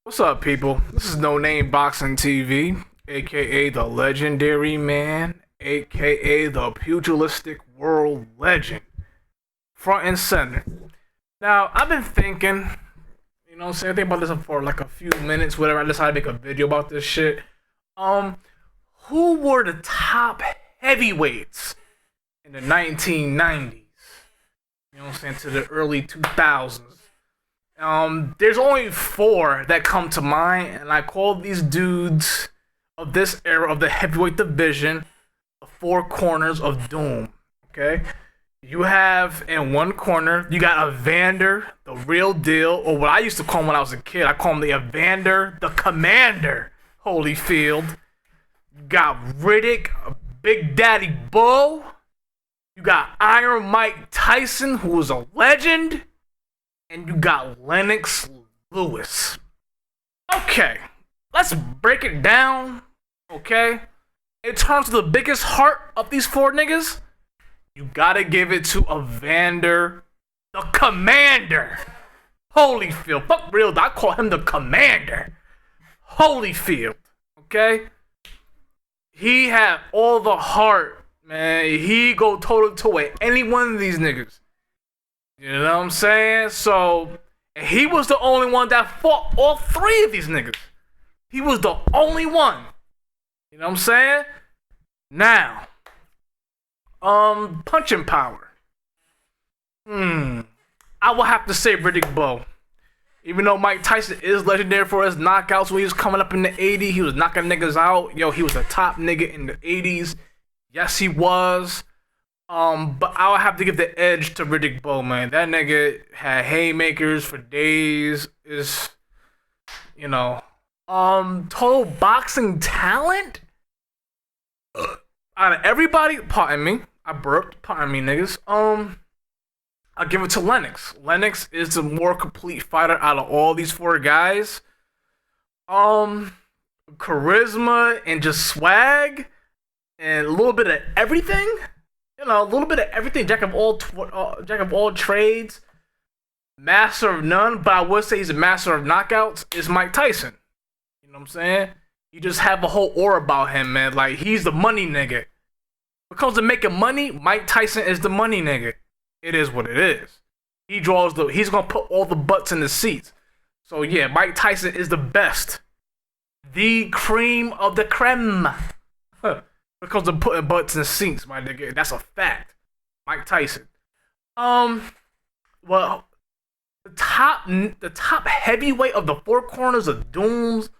What's up, people? This is No Name Boxing TV, aka the Legendary Man, aka the Pugilistic World Legend, front and center. Now, I've been thinking, thinking about this for like a few minutes, whatever. I decided to make a video about this shit. Who were the top heavyweights in the 1990s? To the early 2000s. There's only four that come to mind, and I call these dudes of this era of the heavyweight division the four corners of doom. Okay, you have in one corner you got Evander, the real deal, or what I used to call him when I was a kid. I call him the Evander, the Commander, Holyfield. You got Riddick, Big Daddy Bowe. You got Iron Mike Tyson, who was a legend. And you got Lennox Lewis. Okay, let's break it down, okay? In terms of the biggest heart of these four niggas, you gotta give it to Evander, the Commander. Holyfield. Fuck real, I call him the Commander. Holyfield, okay? He had all the heart, man. He go toe-to-toe with any one of these niggas. You know what I'm saying? So, he was the only one that fought all three of these niggas. He was the only one. You know what I'm saying? Now, punching power. I will have to say Riddick Bowe. Even though Mike Tyson is legendary for his knockouts when he was coming up in the 80s, he was knocking niggas out. Yo, he was a top nigga in the 80s. Yes, he was. But I would have to give the edge to Riddick Bowe, man. That nigga had haymakers for days. Total boxing talent. Out of everybody, pardon me, I burped. Pardon me, niggas. I'll give it to Lennox. Lennox is the more complete fighter out of all these four guys. Charisma and just swag and a little bit of everything. A little bit of everything. Jack of all trades, master of none. But I would say he's a master of knockouts. Is Mike Tyson. You know what I'm saying? You just have a whole aura about him, man. Like, he's the money nigga. When it comes to making money, Mike Tyson is the money nigga. It is what it is. He's gonna put all the butts in the seats. So yeah, Mike Tyson is the best. The cream of the creme. Because of putting butts in seats, my nigga. That's a fact. Mike Tyson. Well, the top heavyweight of the four corners of dooms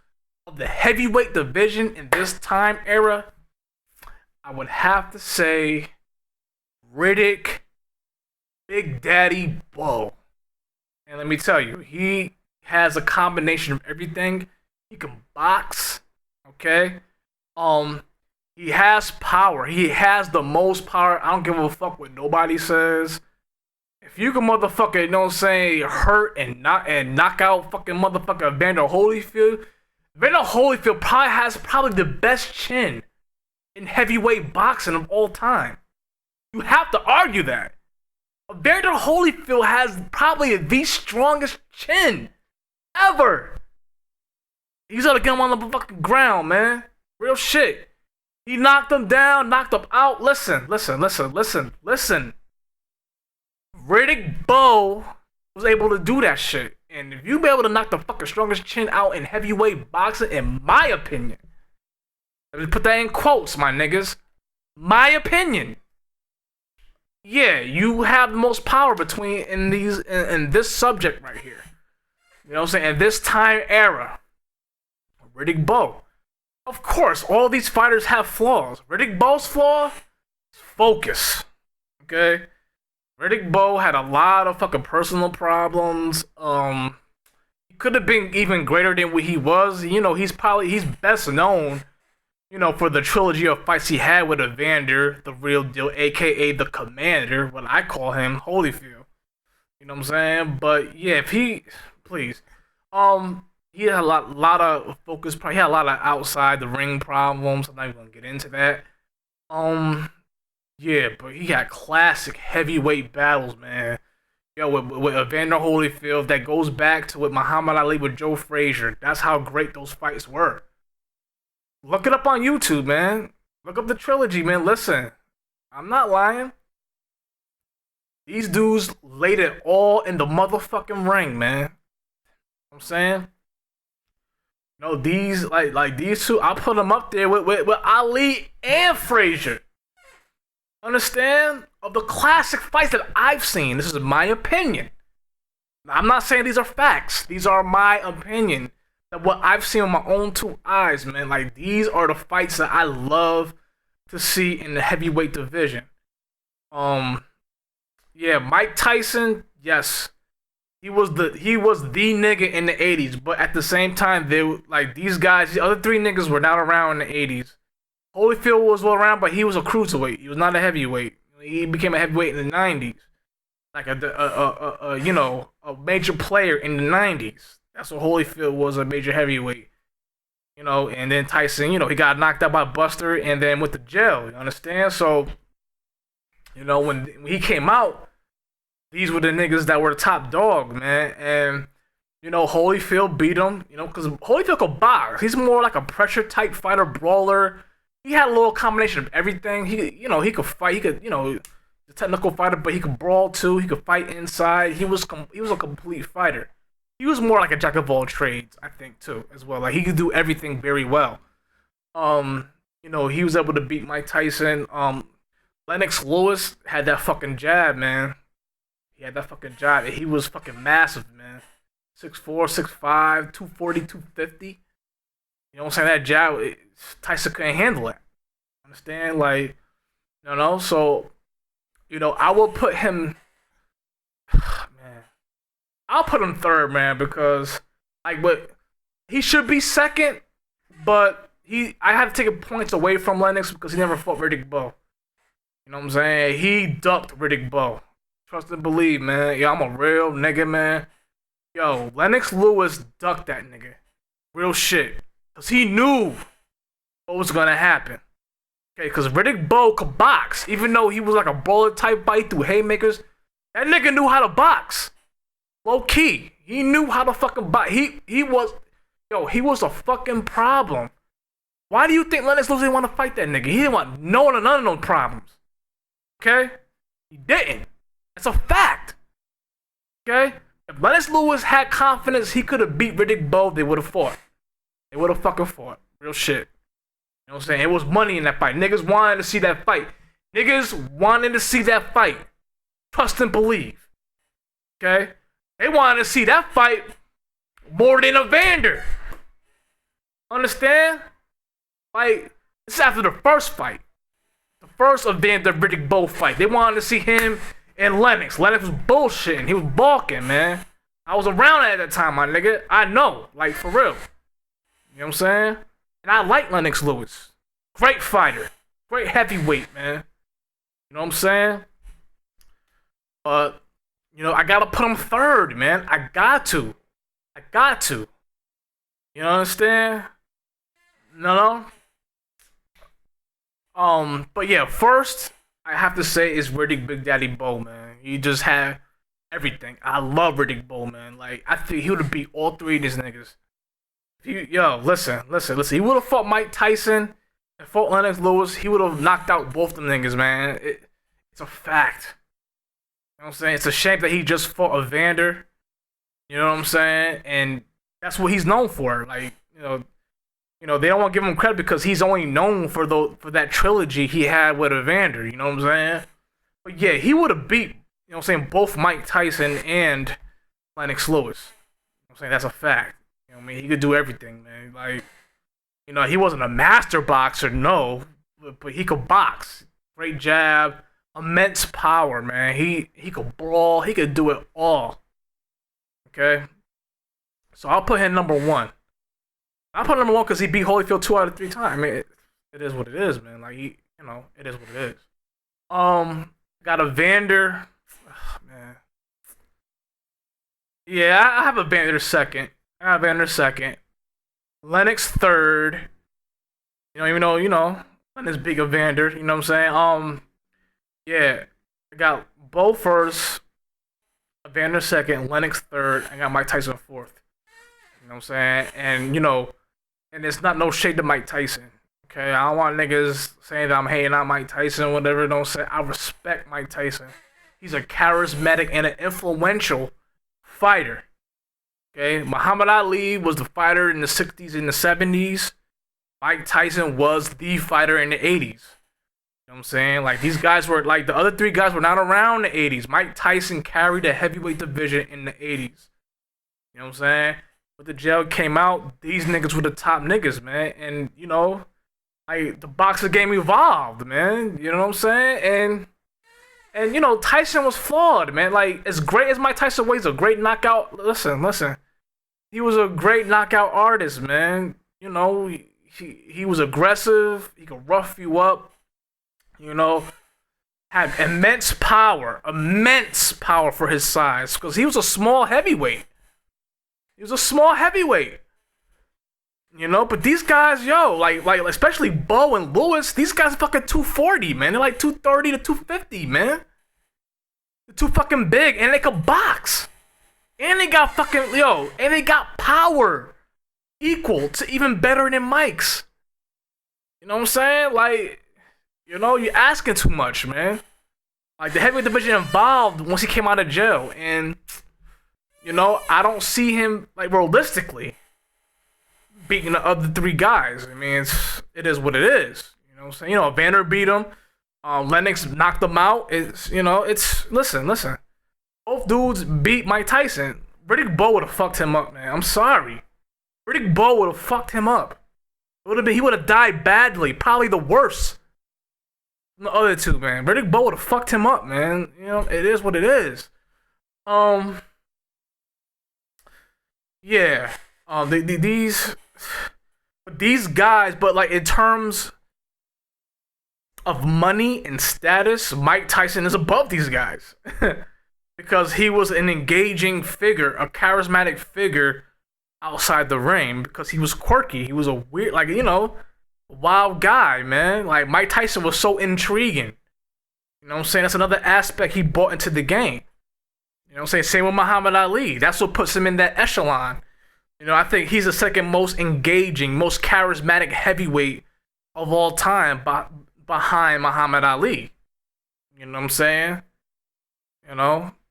of the heavyweight division in this time era, I would have to say Riddick, Big Daddy Bowe. And let me tell you, he has a combination of everything. He can box, okay? He has power. He has the most power. I don't give a fuck what nobody says. If you can motherfucker, hurt and knock out fucking motherfucker Evander Holyfield. Evander Holyfield has the best chin in heavyweight boxing of all time. You have to argue that. Evander Holyfield has probably the strongest chin ever. He's gotta get him on the fucking ground, man. Real shit. He knocked him down, knocked him out. Listen. Riddick Bowe was able to do that shit. And if you be able to knock the fucking strongest chin out in heavyweight boxing, in my opinion, let me put that in quotes, my niggas. My opinion. Yeah, you have the most power in this subject right here. You know what I'm saying? In this time era. Riddick Bowe. Of course, all these fighters have flaws. Riddick Bowe's flaw is focus. Okay? Riddick Bowe had a lot of fucking personal problems. He could have been even greater than what he was. He's best known, for the trilogy of fights he had with Evander, the real deal, aka the Commander, what I call him, Holyfield. You know what I'm saying? But yeah, please. He had a lot of focus. He had a lot of outside the ring problems. I'm not even gonna get into that. Yeah, but he had classic heavyweight battles, man. Yo, with Evander Holyfield, that goes back to with Muhammad Ali with Joe Frazier. That's how great those fights were. Look it up on YouTube, man. Look up the trilogy, man. Listen, I'm not lying. These dudes laid it all in the motherfucking ring, man. You know what I'm saying? No, these like these two, I put them up there with Ali and Frazier. Understand? Of the classic fights that I've seen. This is my opinion. I'm not saying these are facts. These are my opinion. That what I've seen with my own two eyes, man. Like, these are the fights that I love to see in the heavyweight division. Yeah, Mike Tyson, yes. He was the nigga in the 80s, but at the same time, they like these guys, the other three niggas were not around in the 80s. Holyfield was well around, but he was a cruiserweight. He was not a heavyweight. He became a heavyweight in the 90s. Like a major player in the 90s. That's what Holyfield was, a major heavyweight. And then Tyson, he got knocked out by Buster and then went to jail. You understand? So, when he came out, these were the niggas that were the top dog, man. And, Holyfield beat him, because Holyfield could box. He's more like a pressure type fighter, brawler. He had a little combination of everything. He could fight. He could, a technical fighter, but he could brawl too. He could fight inside. He was a complete fighter. He was more like a jack of all trades, I think, too, as well. Like, he could do everything very well. He was able to beat Mike Tyson. Lennox Lewis had that fucking jab, man. He had that fucking jab. He was fucking massive, man. 6'4", 6'5", 240, 250. You know what I'm saying? That jab, Tyson couldn't handle it. Understand? Like, so, I will put him, man. I'll put him third, man, because, but he should be second, but I have to take points away from Lennox because he never fought Riddick Bowe. You know what I'm saying? He ducked Riddick Bowe. Trust and believe, man. Yo, I'm a real nigga, man. Yo, Lennox Lewis ducked that nigga. Real shit. Because he knew what was going to happen. Okay, because Riddick Bowe could box. Even though he was like a brawler type fight through haymakers, that nigga knew how to box. Low key. He knew how to fucking box. He was a fucking problem. Why do you think Lennox Lewis didn't want to fight that nigga? He didn't want none of those problems. Okay? He didn't. It's a fact. Okay? If Lennox Lewis had confidence he could have beat Riddick Bowe, they would have fought. They would have fucking fought. Real shit. You know what I'm saying? It was money in that fight. Niggas wanted to see that fight. Niggas wanted to see that fight. Trust and believe. Okay? They wanted to see that fight more than Evander. Understand? Like, this is after the first fight. The first Evander Riddick Bowe fight. They wanted to see him and Lennox. Lennox was bullshitting. He was balking, man. I was around at that time, my nigga. I know. Like, for real. You know what I'm saying? And I like Lennox Lewis. Great fighter. Great heavyweight, man. You know what I'm saying? But, I gotta put him third, man. I got to. You understand? No? But yeah, first, I have to say is Riddick Big Daddy Bowe, man. He just had everything. I love Riddick Bowe, man. Like, I think he would have beat all three of these niggas. Listen. He would have fought Mike Tyson and fought Lennox Lewis. He would have knocked out both them niggas, man. It's a fact. You know what I'm saying? It's a shame that he just fought Evander. You know what I'm saying? And that's what he's known for. Like, they don't want to give him credit because he's only known for that trilogy he had with Evander. You know what I'm saying? But yeah, he would have beat, both Mike Tyson and Lennox Lewis. You know what I'm saying? That's a fact. You know what I mean? He could do everything, man. Like, he wasn't a master boxer, no, but he could box. Great jab, immense power, man. He could brawl. He could do it all. Okay? So I'll put him number one. I'll put him number one because he beat Holyfield 2 out of 3 times. I mean, it is what it is, man. Like, it is what it is. Got Evander. Man. Yeah, I have Evander second. Lennox third. Even though, Lennox big Evander. You know what I'm saying? Yeah. I got Bowe first. Evander second, Lennox third. I got Mike Tyson fourth. You know what I'm saying? And and it's not no shade to Mike Tyson. Okay, I don't want niggas saying that I'm hating on Mike Tyson, whatever. Don't say. I respect Mike Tyson. He's a charismatic and an influential fighter. Okay, Muhammad Ali was the fighter in the 60s and the 70s. Mike Tyson was the fighter in the 80s. You know what I'm saying? Like, these guys were, like, the other three guys were not around in the 80s. Mike Tyson carried the heavyweight division in the 80s. You know what I'm saying? When the jail came out, these niggas were the top niggas, man. And, like, the boxing game evolved, man. You know what I'm saying? And Tyson was flawed, man. Like, as great as Mike Tyson was, a great knockout. Listen. He was a great knockout artist, man. He was aggressive. He could rough you up. Had immense power for his size, because he was a small heavyweight. But these guys, like especially Bowe and Lewis, these guys are fucking 240, man. They're like 230 to 250, man. They're too fucking big, and they can box. And they got and they got power equal to even better than Mike's. You know what I'm saying? Like, you're asking too much, man. Like, the heavyweight division evolved once he came out of jail, and I don't see him, like, realistically beating the other three guys. I mean, it is what it is. You know what I'm saying? Vanner beat him. Lennox knocked him out. Listen. Both dudes beat Mike Tyson. Riddick Bowe would have fucked him up, man. I'm sorry. Riddick Bowe would have fucked him up. He would have died badly, probably the worst than the other two, man. Riddick Bowe would have fucked him up, man. It is what it is. Yeah. These guys, but like in terms of money and status, Mike Tyson is above these guys. Because he was an engaging figure, a charismatic figure outside the ring, because he was quirky. He was a weird, wild guy, man. Like, Mike Tyson was so intriguing. You know what I'm saying? That's another aspect he brought into the game. You know what I'm saying? Same with Muhammad Ali. That's what puts him in that echelon. I think he's the second most engaging, most charismatic heavyweight of all time behind Muhammad Ali. You know what I'm saying?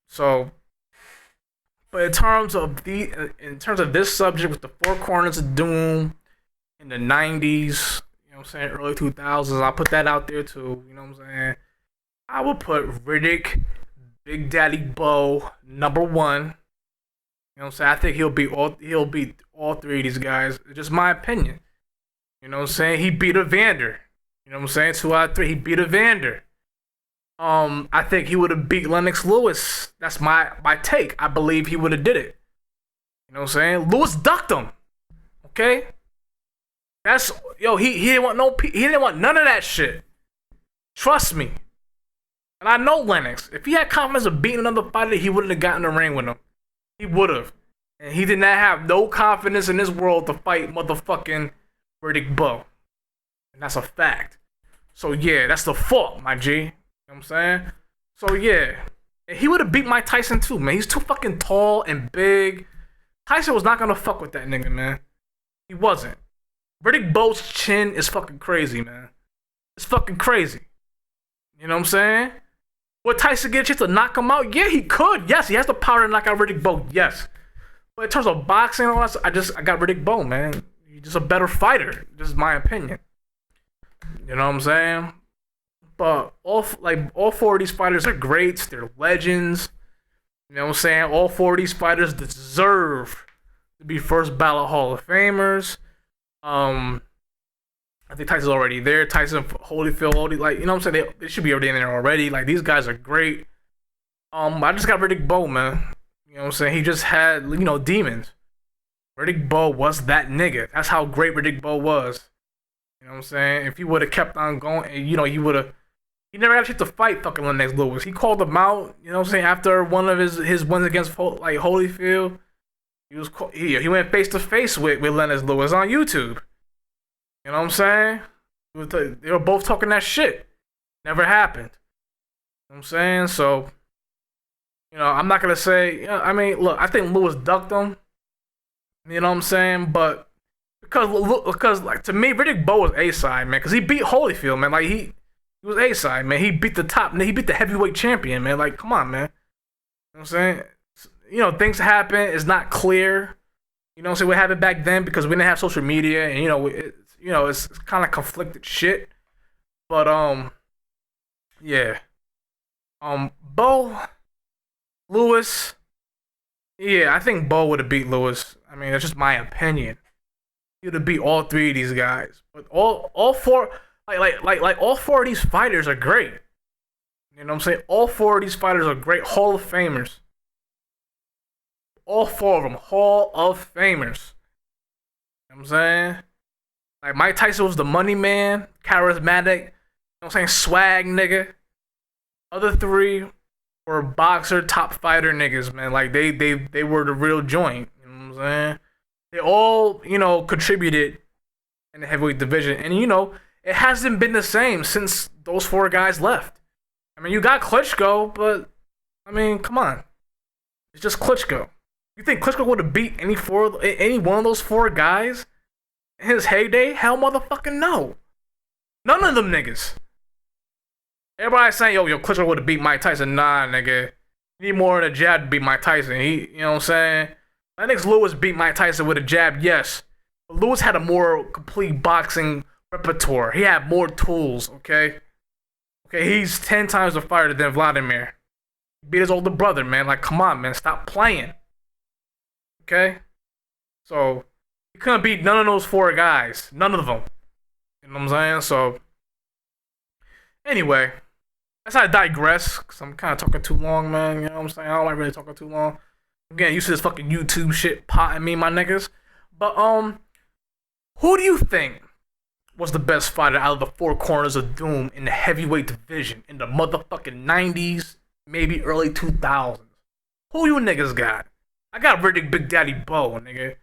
So, but in terms of this subject with the Four Corners of Doom in the 90s, early 2000s, I'll put that out there too. You know what I'm saying? I would put Riddick, Big Daddy Bowe, number one. You know what I'm saying? I think he'll beat all three of these guys. It's just my opinion. You know what I'm saying? He beat Evander. You know what I'm saying? 2 out of 3. He beat Evander. I think he would have beat Lennox Lewis. That's my take. I believe he would have did it. You know what I'm saying? Lewis ducked him. Okay? He didn't want none of that shit. Trust me. And I know Lennox. If he had confidence of beating another fighter, he wouldn't have gotten in the ring with him. He would have. And he did not have no confidence in this world to fight motherfucking Riddick Bowe. And that's a fact. So yeah, that's the fault, my G. You know what I'm saying? So yeah. And he would have beat Mike Tyson too, man. He's too fucking tall and big. Tyson was not gonna fuck with that nigga, man. He wasn't. Riddick Bowe's chin is fucking crazy, man. It's fucking crazy. You know what I'm saying? Would Tyson get a chance to knock him out? Yeah, he could. Yes, he has the power to knock out Riddick Bowe. Yes. But in terms of boxing and all that, I got Riddick Bowe, man. He's just a better fighter. This is my opinion. You know what I'm saying? But all four of these fighters are greats. They're legends. You know what I'm saying? All four of these fighters deserve to be first ballot Hall of Famers. I think Tyson's already there. Tyson, Holyfield, you know what I'm saying? They should be already in there already. Like, these guys are great. I just got Riddick Bowe, man. You know what I'm saying? He just had, demons. Riddick Bowe was that nigga. That's how great Riddick Bowe was. You know what I'm saying? If he would have kept on going, he never had a chance to fight fucking Lennox Lewis. He called him out, you know what I'm saying, after one of his wins against, Holyfield. He went face to face with Lennox Lewis on YouTube. You know what I'm saying? They were both talking that shit. Never happened. You know what I'm saying? So, I'm not gonna say. I mean, look, I think Lewis ducked him. You know what I'm saying? But because like to me, Riddick Bowe was A side, man, because he beat Holyfield, man. Like he was A side, man. He beat he beat the heavyweight champion, man. Like, come on, man. You know what I'm saying? Things happen. It's not clear. You know what I'm saying? What happened back then because we didn't have social media, and it's kind of conflicted shit. But yeah. Bowe, Lewis. Yeah, I think Bowe would have beat Lewis. I mean, that's just my opinion. He would have beat all three of these guys. But all four, like all four of these fighters are great. You know what I'm saying? All four of these fighters are great Hall of Famers. All four of them Hall of Famers. You know what I'm saying? Like Mike Tyson was the money man, charismatic. You know what I'm saying? Swag nigga. Other three were boxer, top fighter niggas, man. Like they were the real joint. You know what I'm saying? They all, contributed in the heavyweight division. And it hasn't been the same since those four guys left. I mean, you got Klitschko, but I mean, come on. It's just Klitschko. You think Klitschko would have beat any one of those four guys in his heyday? Hell motherfucking no. None of them niggas. Everybody's saying, yo, Klitschko would have beat Mike Tyson. Nah, nigga. You need more than a jab to beat Mike Tyson. You know what I'm saying? Lennox Lewis beat Mike Tyson with a jab, yes. But Lewis had a more complete boxing repertoire. He had more tools, okay? Okay, he's 10 times the fighter than Vladimir. He beat his older brother, man. Like, come on, man. Stop playing. Okay? So, he couldn't beat none of those four guys. None of them. You know what I'm saying? So, anyway. That's how I digress, because I'm kind of talking too long, man. You know what I'm saying? I don't like really talking too long. I'm getting used to this fucking YouTube shit potting me, my niggas. But, who do you think was the best fighter out of the four corners of doom in the heavyweight division in the motherfucking 90s, maybe early 2000s? Who you niggas got? I got Riddick Big Daddy Bowe, nigga.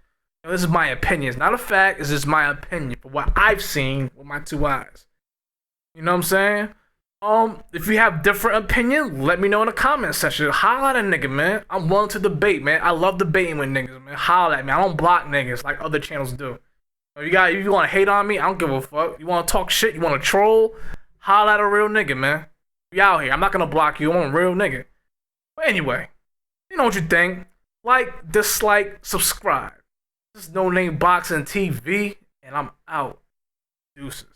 This is my opinion. It's not a fact. It's just my opinion for what I've seen with my two eyes. You know what I'm saying? If you have different opinion, let me know in the comment section. Holla at a nigga, man. I'm willing to debate, man. I love debating with niggas, man. Holla at me. I don't block niggas like other channels do. If you want to hate on me, I don't give a fuck. You want to talk shit, you want to troll, holla at a real nigga, man. We out here. I'm not going to block you. I'm a real nigga. But anyway, you know what you think. Like, dislike, subscribe. This is No Name Boxing TV, and I'm out. Deuces.